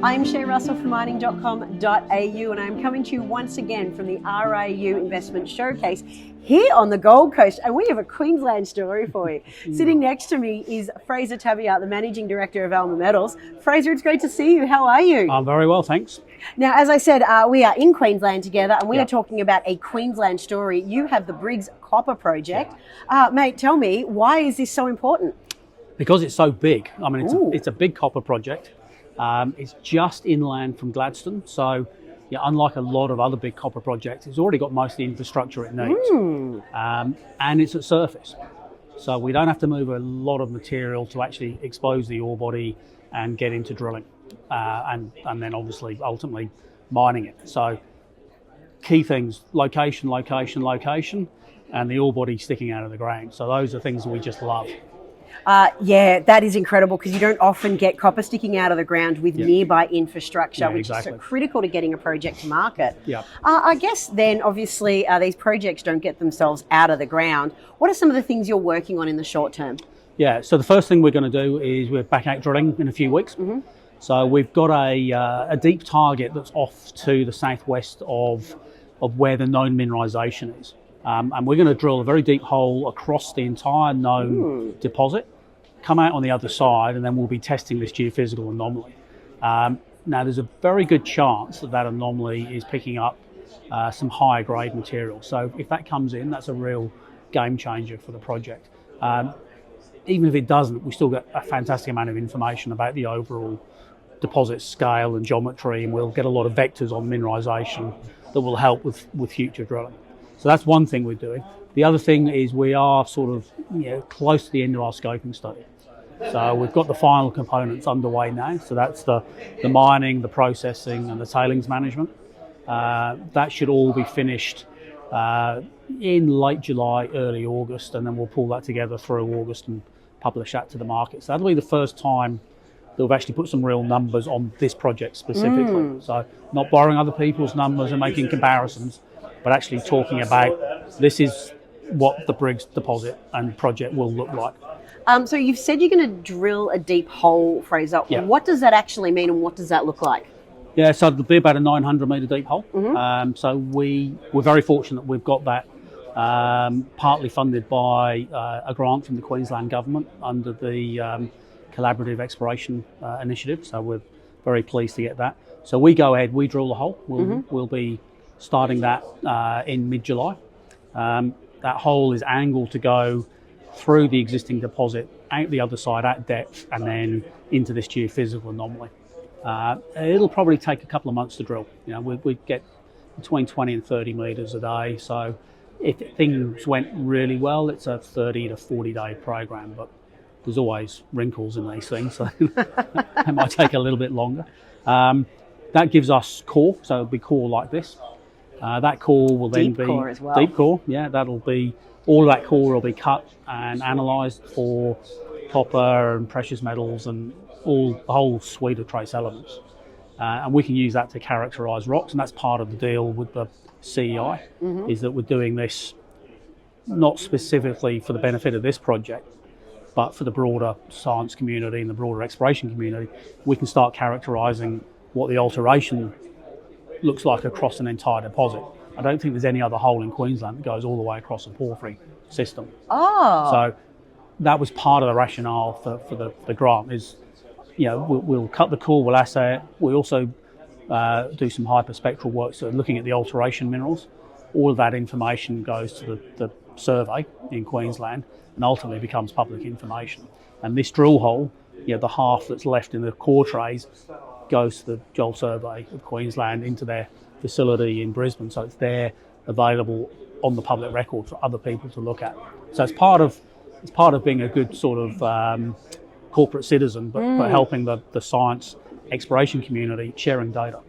I'm Shae Russell from mining.com.au, and I'm coming to you once again from the RIU Investment Showcase here on the Gold Coast, and we have a Queensland story for you. Sitting next to me is Frazer Tabeart, the Managing Director of Alma Metals. Frazer, it's great to see you. How are you? I'm very well, thanks. Now, as I said, we are in Queensland together, and we are talking about a Queensland story. You have the Briggs Copper Project. Mate, tell me, why is this so important? Because it's so big. I mean, it's a big copper project. It's just inland from Gladstone, so unlike a lot of other big copper projects, it's already got most of the infrastructure it needs, and it's at surface, so we don't have to move a lot of material to actually expose the ore body and get into drilling, and then obviously ultimately mining it. So key things: location, location, location, and the ore body sticking out of the ground. So those are things that we just love. Yeah, that is incredible, because you don't often get copper sticking out of the ground with nearby infrastructure, which is so critical to getting a project to market. I guess then, obviously, these projects don't get themselves out of the ground. What are some of the things you're working on in the short term? Yeah, so the first thing we're going to do is we're back out drilling in a few weeks. So we've got a deep target that's off to the southwest of where the known mineralisation is. And we're going to drill a very deep hole across the entire known deposit, come out on the other side, and then we'll be testing this geophysical anomaly. Now, there's a very good chance that anomaly is picking up some higher grade material. So if that comes in, that's a real game changer for the project. Even if it doesn't, we still get a fantastic amount of information about the overall deposit scale and geometry, and we'll get a lot of vectors on mineralisation that will help with future drilling. So that's one thing we're doing. The other thing is we are sort of close to the end of our scoping study. So we've got the final components underway now. So that's the mining, the processing, and the tailings management. That should all be finished in late July, early August, and then we'll pull that together through August and publish that to the market. So that'll be the first time that we've actually put some real numbers on this project specifically. So not borrowing other people's numbers and making comparisons, but actually talking about this is what the Briggs deposit and project will look like. So you've said you're going to drill a deep hole, Frazer. What does that actually mean, and what does that look like? Yeah, so it'll be about a 900 metre deep hole. So we're very fortunate we've got that partly funded by a grant from the Queensland government under the Collaborative Exploration Initiative. So we're very pleased to get that. So we go ahead, we drill the hole. We'll be starting that in mid-July. That hole is angled to go through the existing deposit, out the other side at depth, and then into this geophysical anomaly. It'll probably take a couple of months to drill. We get between 20 and 30 metres a day. So if things went really well, it's a 30 to 40 day program, but there's always wrinkles in these things, so it might take a little bit longer. That gives us core, so it'll be core like this. That core will then be core as well. Deep core, that'll be all of that core will be cut and analysed for copper and precious metals and the whole suite of trace elements, and we can use that to characterise rocks. And that's part of the deal with the CEI, is that we're doing this not specifically for the benefit of this project, but for the broader science community and the broader exploration community. We can start characterising what the alteration looks like across an entire deposit. I don't think there's any other hole in Queensland that goes all the way across a porphyry system. So that was part of the rationale for the grant is, we'll cut the core, we'll assay it. We also do some hyperspectral work, so looking at the alteration minerals. All of that information goes to the survey in Queensland and ultimately becomes public information. And this drill hole, the half that's left in the core trays, goes to the Geol Survey of Queensland into their facility in Brisbane, so it's there available on the public record for other people to look at. So it's part of being a good sort of corporate citizen, but helping the science exploration community sharing data.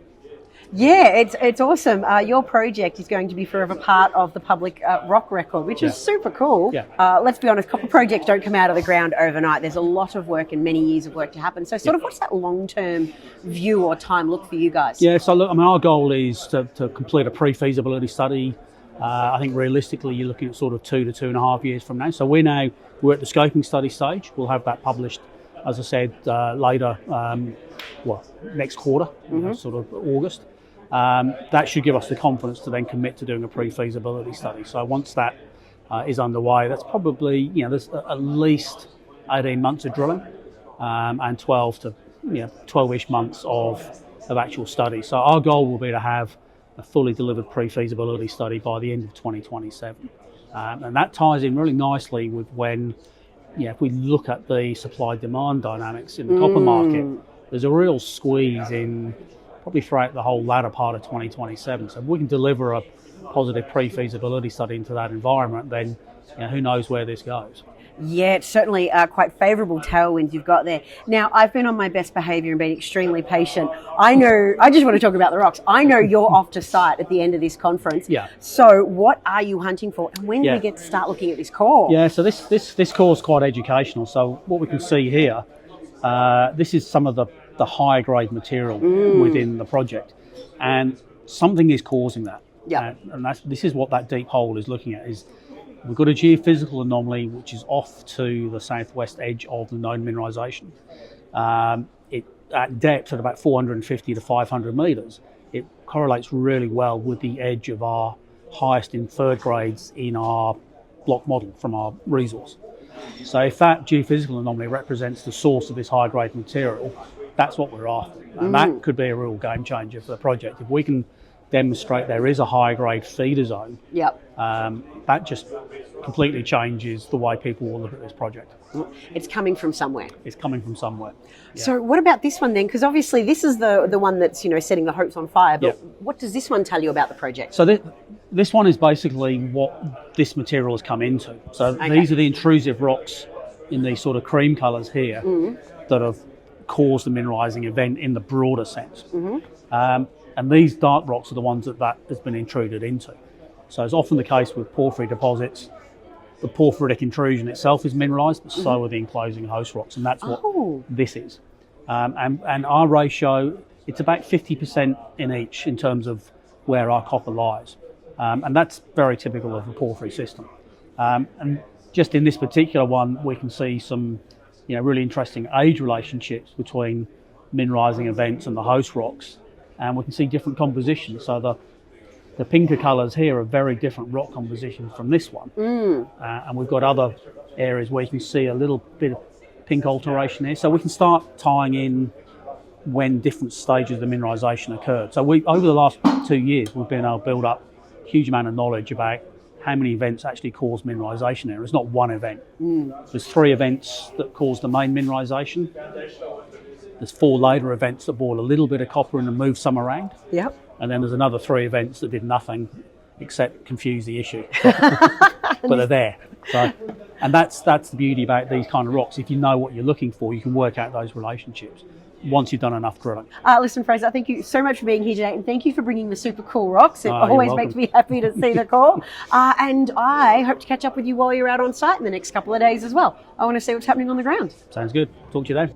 Yeah, it's awesome. Your project is going to be forever part of the public rock record, which is super cool. Let's be honest, copper projects don't come out of the ground overnight. There's a lot of work and many years of work to happen. So sort of what's that long-term view or time look for you guys? Yeah, so look, our goal is to complete a pre-feasibility study. I think realistically you're looking at sort of 2 to 2.5 years from now. So we're at the scoping study stage. We'll have that published as I said, later, next quarter, sort of August. That should give us the confidence to then commit to doing a pre-feasibility study. So once that is underway, that's probably, there's at least 18 months of drilling and 12-ish months of actual study. So our goal will be to have a fully delivered pre-feasibility study by the end of 2027. And that ties in really nicely with when, if we look at the supply-demand dynamics in the copper market, there's a real squeeze in probably throughout the whole latter part of 2027. So if we can deliver a positive pre-feasibility study into that environment, then who knows where this goes. Yeah, it's certainly quite favourable tailwinds you've got there. Now, I've been on my best behaviour and been extremely patient. I just want to talk about the rocks. I know you're off to site at the end of this conference. Yeah. So what are you hunting for? And when do we get to start looking at this core? Yeah, so this core is quite educational. So what we can see here, this is some of the higher grade material within the project. And something is causing that. Yeah. And this is what that deep hole is looking at. We've got a geophysical anomaly which is off to the southwest edge of the known mineralisation. At depth at about 450 to 500 metres, it correlates really well with the edge of our highest inferred grades in our block model from our resource. So if that geophysical anomaly represents the source of this high grade material, that's what we're after. And that could be a real game changer for the project. If we can demonstrate there is a high grade feeder zone, that just completely changes the way people will look at this project. It's coming from somewhere. It's coming from somewhere. Yeah. So what about this one then? Because obviously this is the one that's setting the hopes on fire. But what does this one tell you about the project? So this one is basically what this material has come into. So these are the intrusive rocks in these sort of cream colours here that have caused the mineralising event in the broader sense. And these dark rocks are the ones that has been intruded into. So it's often the case with porphyry deposits. The porphyritic intrusion itself is mineralised, but so are the enclosing host rocks, and that's what this is. And our ratio, it's about 50% in each in terms of where our copper lies. And that's very typical of the porphyry system. And just in this particular one, we can see some really interesting age relationships between mineralising events and the host rocks. And we can see different compositions. So the pinker colours here are very different rock compositions from this one. And we've got other areas where you can see a little bit of pink alteration here. So we can start tying in when different stages of the mineralisation occurred. So over the last 2 years, we've been able to build up a huge amount of knowledge about how many events actually cause mineralisation here. It's not one event. There's 3 events that cause the main mineralisation. There's 4 later events that brought a little bit of copper in and moved some around. Yep. And then there's another 3 events that did nothing except confuse the issue. But they're there. So, and that's the beauty about these kind of rocks. If you know what you're looking for, you can work out those relationships once you've done enough drilling. Listen, Frazer, thank you so much for being here today, and thank you for bringing the super cool rocks. It always makes me happy to see the core. And I hope to catch up with you while you're out on site in the next couple of days as well. I want to see what's happening on the ground. Sounds good. Talk to you then.